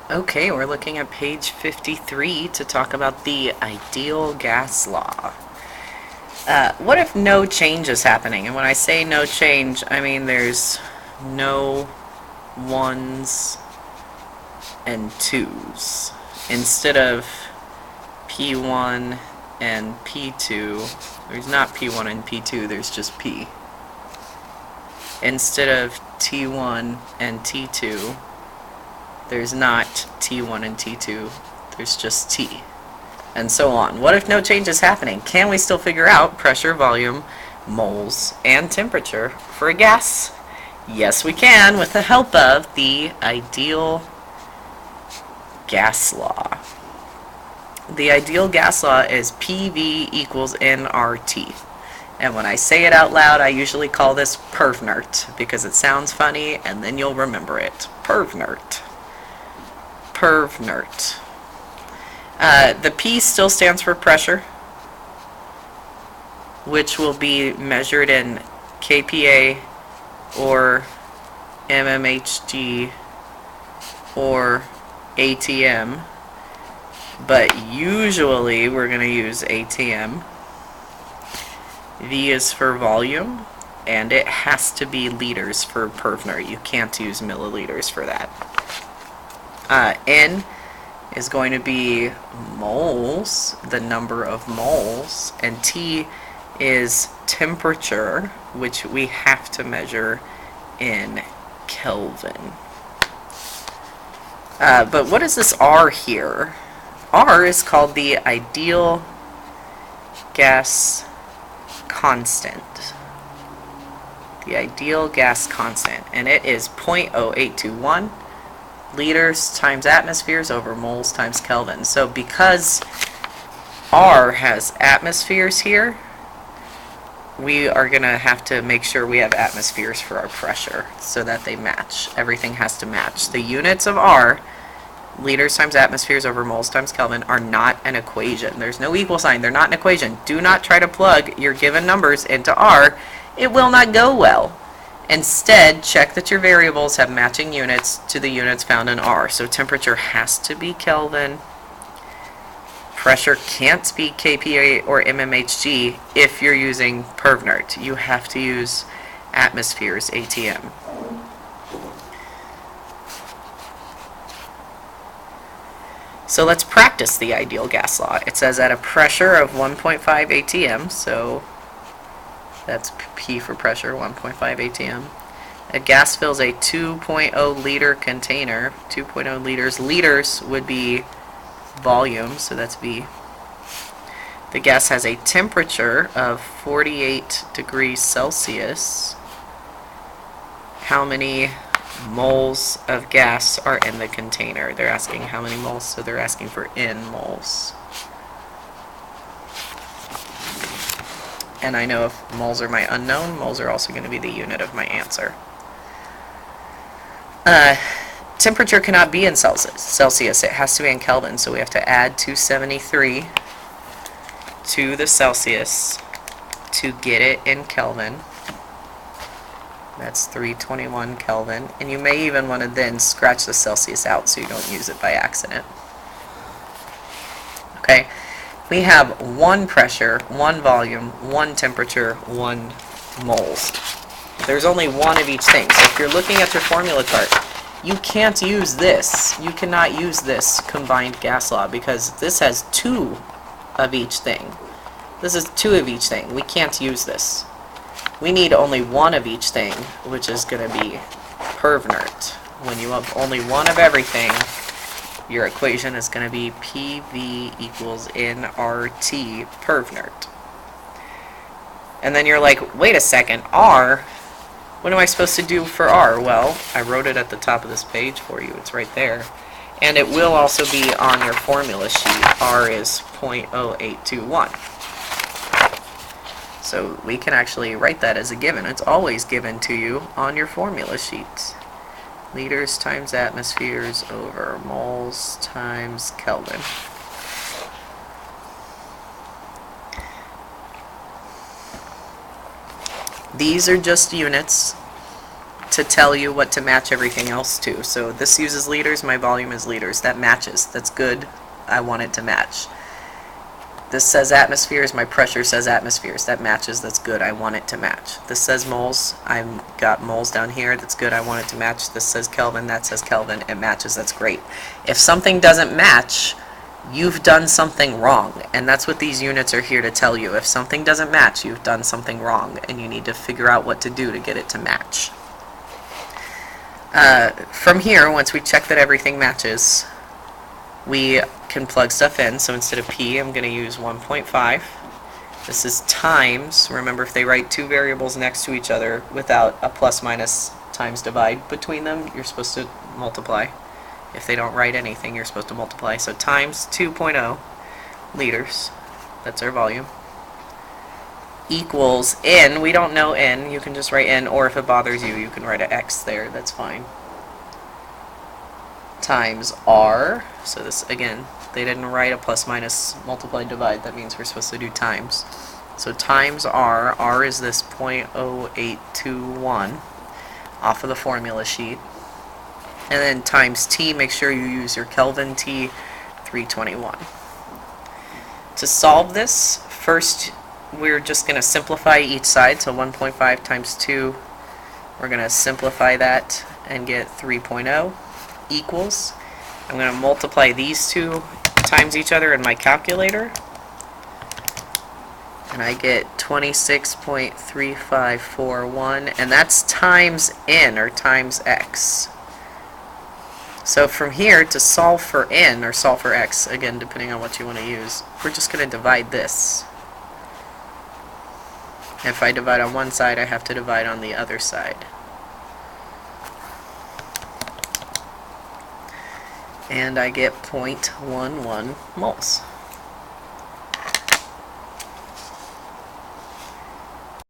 Okay, we're looking at page 53 to talk about the ideal gas law. What if no change is happening? And when I say no change, I mean there's no ones and twos. Instead of P1 and P2, there's not P1 and P2, there's just P. Instead of T1 and T2, there's not T1 and T2, there's just T. And so on. What if no change is happening? Can we still figure out pressure, volume, moles, and temperature for a gas? Yes, we can, with the help of the ideal gas law. The ideal gas law is PV equals nRT. And when I say it out loud, I usually call this PERVNERT because it sounds funny and then you'll remember it. PERVNERT. PERVNERT. The P still stands for pressure, which will be measured in kPa or mmHg or ATM, but usually we're going to use ATM. V is for volume, and it has to be liters for PERVNERT. You can't use milliliters for that. N is going to be moles, the number of moles, and T is temperature, which we have to measure in Kelvin. But what is this R here? R is called the ideal gas constant. The ideal gas constant, and it is 0.0821 liters times atmospheres over moles times Kelvin. So because R has atmospheres here, we are going to have to make sure we have atmospheres for our pressure so that they match. Everything has to match. The units of R, liters times atmospheres over moles times Kelvin, are not an equation. There's no equal sign. They're not an equation. Do not try to plug your given numbers into R. It will not go well. Instead, check that your variables have matching units to the units found in R. So temperature has to be Kelvin. Pressure can't be kPa or mmHg if you're using PERVNERT. You have to use atmospheres, ATM. So let's practice the ideal gas law. It says at a pressure of 1.5 ATM, so that's P for pressure, 1.5 ATM. A gas fills a 2.0 liter container. 2.0 liters. Liters would be volume, so that's V. The gas has a temperature of 48 degrees Celsius. How many moles of gas are in the container? They're asking how many moles, so they're asking for N moles. And I know if moles are my unknown, moles are also going to be the unit of my answer. Temperature cannot be in Celsius. It has to be in Kelvin, so we have to add 273 to the Celsius to get it in Kelvin. That's 321 Kelvin. And you may even want to then scratch the Celsius out so you don't use it by accident. Okay. We have one pressure, one volume, one temperature, one moles. There's only one of each thing. So if you're looking at your formula chart, you can't use this. You cannot use this combined gas law because this has two of each thing. This is two of each thing. We can't use this. We need only one of each thing, which is going to be PERVNERT. When you have only one of everything, your equation is going to be PV equals nRT PERVNERT. And then you're like, wait a second, R? What am I supposed to do for R? Well, I wrote it at the top of this page for you. It's right there. And it will also be on your formula sheet. R is 0.0821. So we can actually write that as a given. It's always given to you on your formula sheet. Liters times atmospheres over moles times Kelvin. These are just units to tell you what to match everything else to. So this uses liters, my volume is liters. That matches. That's good. I want it to match. This says atmospheres, my pressure says atmospheres. That matches, that's good, I want it to match. This says moles, I've got moles down here, that's good, I want it to match. This says Kelvin, that says Kelvin, it matches, that's great. If something doesn't match, you've done something wrong, and that's what these units are here to tell you. If something doesn't match, you've done something wrong, and you need to figure out what to do to get it to match. From here, once we check that everything matches, we can plug stuff in. So instead of P, I'm going to use 1.5. This is times. Remember, if they write two variables next to each other without a plus minus times divide between them, you're supposed to multiply. If they don't write anything, you're supposed to multiply. So times 2.0 liters, that's our volume, equals N. We don't know N. You can just write N, or if it bothers you, you can write an X there. That's fine. Times R. So this, again, they didn't write a plus minus multiply divide. That means we're supposed to do times. So times R. R is this 0.0821 off of the formula sheet. And then times T, make sure you use your Kelvin T 321. To solve this, first we're just going to simplify each side. So 1.5 times 2, we're going to simplify that and get 3.0 equals. I'm going to multiply these two times each other in my calculator, and I get 26.3541, and that's times N, or times X. So from here, to solve for N, or solve for X, again, depending on what you want to use, we're just going to divide this. If I divide on one side, I have to divide on the other side. And I get 0.11 moles.